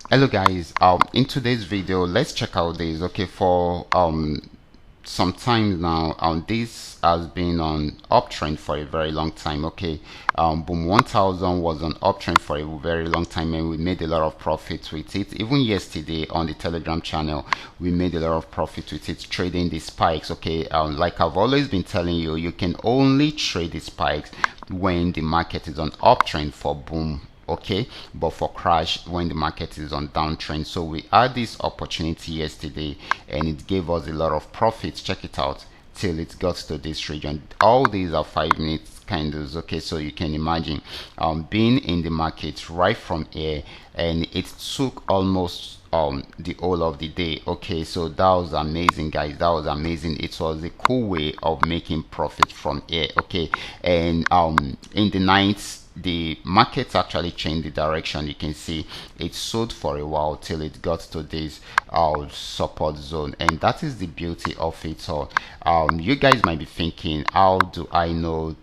Hello guys, in today's video let's check out this. Okay, for some time now, this has been on uptrend for a very long time. Okay, boom 1000 was on uptrend for a very long time, and we made a lot of profits with it. Even yesterday on the Telegram channel, we made a lot of profit with it, trading the spikes. Okay, like I've always been telling you, you can only trade the spikes when the market is on uptrend for boom. Okay, but for crash when the market is on downtrend. So we had this opportunity yesterday and it gave us a lot of profits. Check it out till it got to this region. All these are 5 minute candles. Okay, so you can imagine being in the market right from here, and it took almost the whole of the day. Okay, so that was amazing guys, that was amazing. It was a cool way of making profit from here. Okay, and in the night the market actually changed the direction. You can see it sold for a while till it got to this support zone, and that is the beauty of it all. You guys might be thinking, how do I know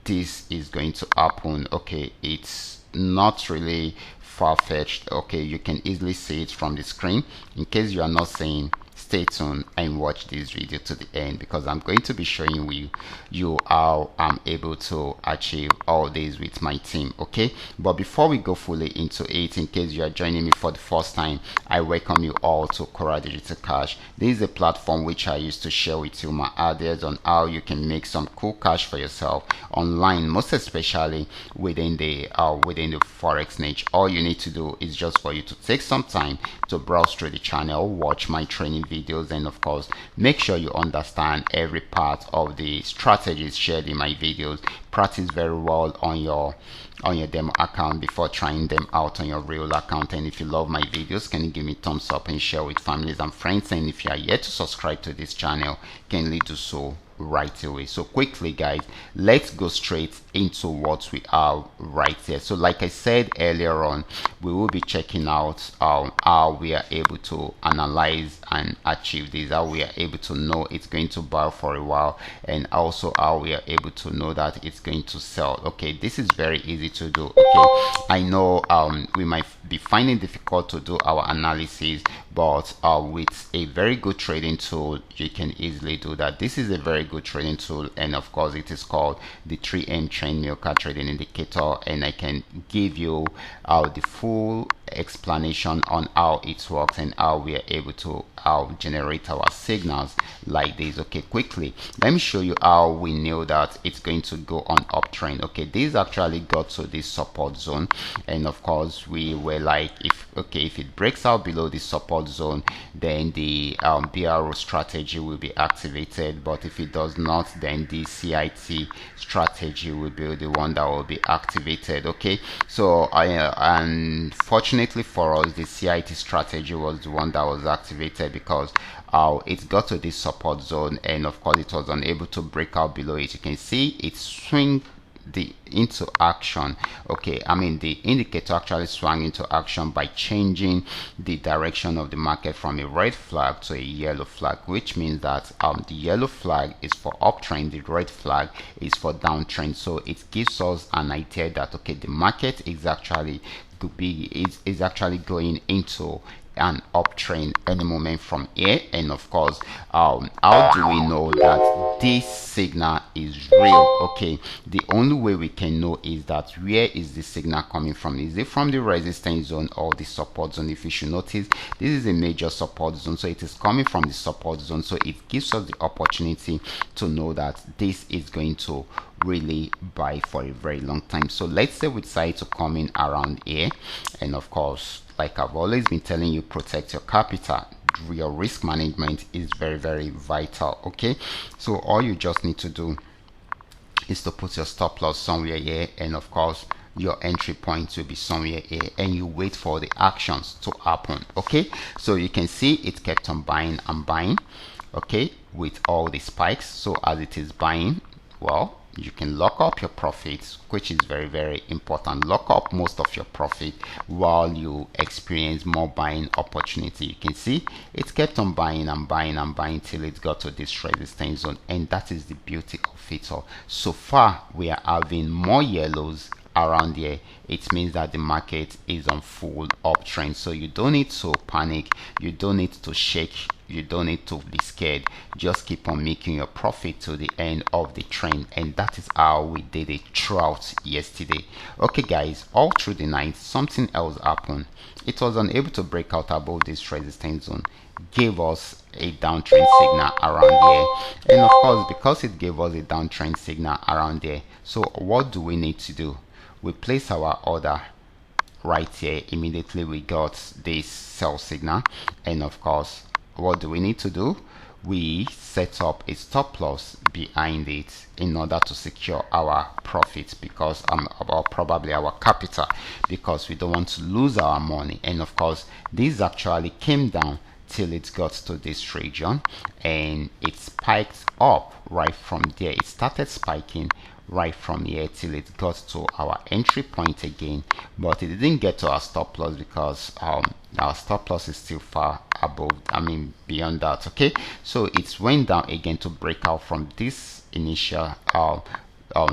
this is going to happen? Okay, it's not really far-fetched. Okay, you can easily see it from the screen. In case you are not seeing, stay tuned and watch this video to the end, because I'm going to be showing you how I'm able to achieve all this with my team. Okay, but before we go fully into it, in case you are joining me for the first time, I welcome you all to Qora Digital Cash. This is a platform which I use to share with you my ideas on how you can make some cool cash for yourself online, most especially within the Forex niche. All you need to do is just for you to take some time to browse through the channel, watch my training videos, and of course make sure you understand every part of the strategies shared in my videos. Practice very well on your demo account before trying them out on your real account. And if you love my videos, can you give me thumbs up and share with families and friends? And if you are yet to subscribe to this channel, kindly do so right away. So quickly guys, let's go straight into what we are right here. So like I said earlier on, we will be checking out how we are able to analyze and achieve this, how we are able to know it's going to buy for a while, and also how we are able to know that it's going to sell. Okay, this is very easy to do. Okay, I know we might be finding difficult to do our analysis, but with a very good trading tool you can easily do that. This is a very good trading tool, and of course it is called the 3M Trend Milka Trading Indicator, and I can give you the full explanation on how it works and how we are able to generate our signals like this. Okay, quickly let me show you how we knew that it's going to go on uptrend. Okay, this actually got to this support zone, and of course we were like, if it breaks out below the support zone, then the BRO strategy will be activated, but if it does not, then the CIT strategy will be the one that will be activated. Okay, so unfortunately for us, the CIT strategy was the one that was activated because it got to this support zone, and of course it was unable to break out below it. You can see it swing into action. Okay, I mean the indicator actually swung into action by changing the direction of the market from a red flag to a yellow flag, which means that the yellow flag is for uptrend, the red flag is for downtrend. So it gives us an idea that okay, the market is actually is actually going into an uptrend any moment from here. And of course, how do we know that this signal is real? Okay, the only way we can know is that where is the signal coming from? Is it from the resistance zone or the support zone? If you should notice, this is a major support zone, so it is coming from the support zone, so it gives us the opportunity to know that this is going to really buy for a very long time. So let's say we decide to come in around here, and of course, like I've always been telling you, protect your capital. Your risk management is very vital. Okay, so all you just need to do is to put your stop loss somewhere here, and of course your entry point will be somewhere here, and you wait for the actions to happen. Okay, so you can see it kept on buying and buying, okay, with all the spikes. So as it is buying, well, you can lock up your profits, which is very important. Lock up most of your profit while you experience more buying opportunity. You can see it kept on buying and buying and buying till it got to this resistance zone, and that is the beauty of it all. So far we are having more yellows around here, it means that the market is on full uptrend. So you don't need to panic, you don't need to shake, you don't need to be scared. Just keep on making your profit to the end of the trend, and that is how we did it throughout yesterday. Okay guys, all through the night something else happened. It was unable to break out above this resistance zone, gave us a downtrend signal around here, and of course because it gave us a downtrend signal around there, so what do we need to do? We place our order right here. Immediately we got this sell signal, and of course what do we need to do? We set up a stop loss behind it in order to secure our profits, because or probably our capital, because we don't want to lose our money. And of course this actually came down till it got to this region, and it spiked up right from there. It started spiking right from here till it got to our entry point again, but it didn't get to our stop loss because our stop loss is still far above, beyond that. Okay, so it went down again to break out from this initial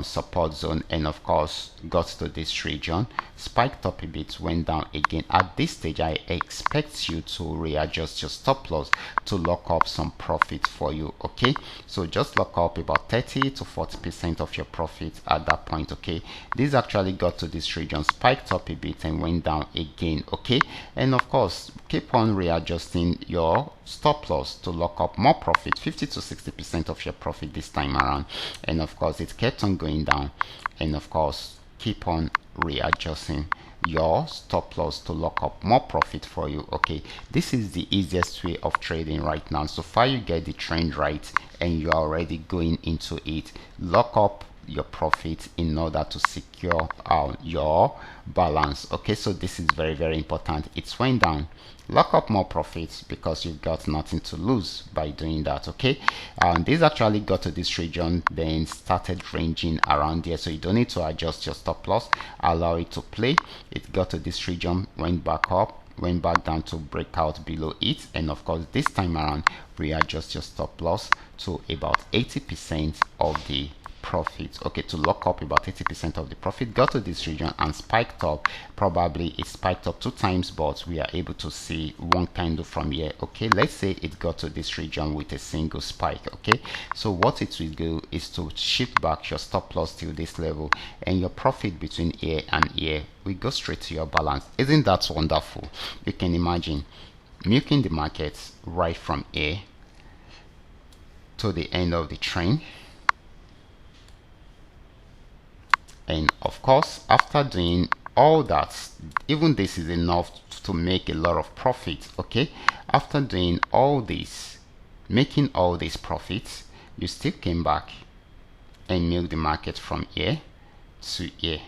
support zone, and of course got to this region, spiked up a bit, went down again. At this stage I expect you to readjust your stop loss to lock up some profit for you. Okay, so just lock up about 30 to 40% of your profit at that point. Okay, this actually got to this region, spiked up a bit and went down again. Okay, and of course keep on readjusting your stop loss to lock up more profit, 50 to 60% of your profit this time around. And of course it kept on going down, and of course keep on readjusting your stop loss to lock up more profit for you. Okay, this is the easiest way of trading right now. So far you get the trend right and you are already going into it. Lock up your profit in order to secure your balance. Okay, so this is very, very important. It went down, lock up more profits because you've got nothing to lose by doing that. Okay, this actually got to this region, then started ranging around here, so you don't need to adjust your stop loss, allow it to play. It got to this region, went back up, went back down to break out below it, and of course this time around readjust your stop loss to about 80% of the profit. Okay, to lock up about 80% of the profit. Got to this region and spiked up. Probably it spiked up 2 times, but we are able to see one candle from here. Okay, let's say it got to this region with a single spike. Okay, so what it will do is to shift back your stop loss to this level, and your profit between here and here will go straight to your balance. Isn't that wonderful? You can imagine milking the market right from here to the end of the trend. And of course after doing all that, even this is enough to make a lot of profit. Okay, after doing all this, making all these profits, you still came back and milked the market from here to here.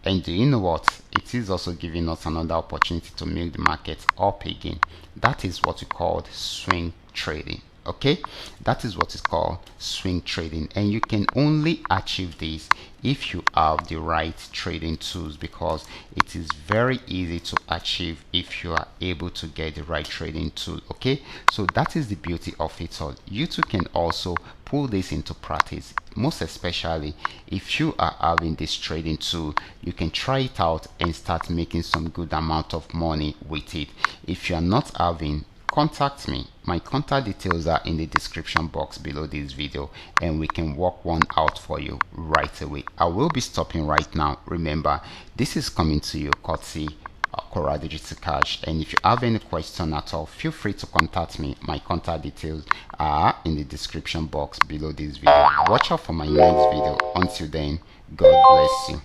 And do you know what? It is also giving us another opportunity to milk the market up again. That is what we call swing trading. Okay, that is what is called swing trading, and you can only achieve this if you have the right trading tools, because it is very easy to achieve if you are able to get the right trading tool. Okay, so that is the beauty of it all. You too can also pull this into practice, most especially if you are having this trading tool. You can try it out and start making some good amount of money with it. If you are not having, contact me. My contact details are in the description box below this video, and we can work one out for you right away. I will be stopping right now. Remember, this is coming to you courtesy Qora Digital Cash, and if you have any question at all, feel free to contact me. My contact details are in the description box below this video. Watch out for my next video. Until then, God bless you.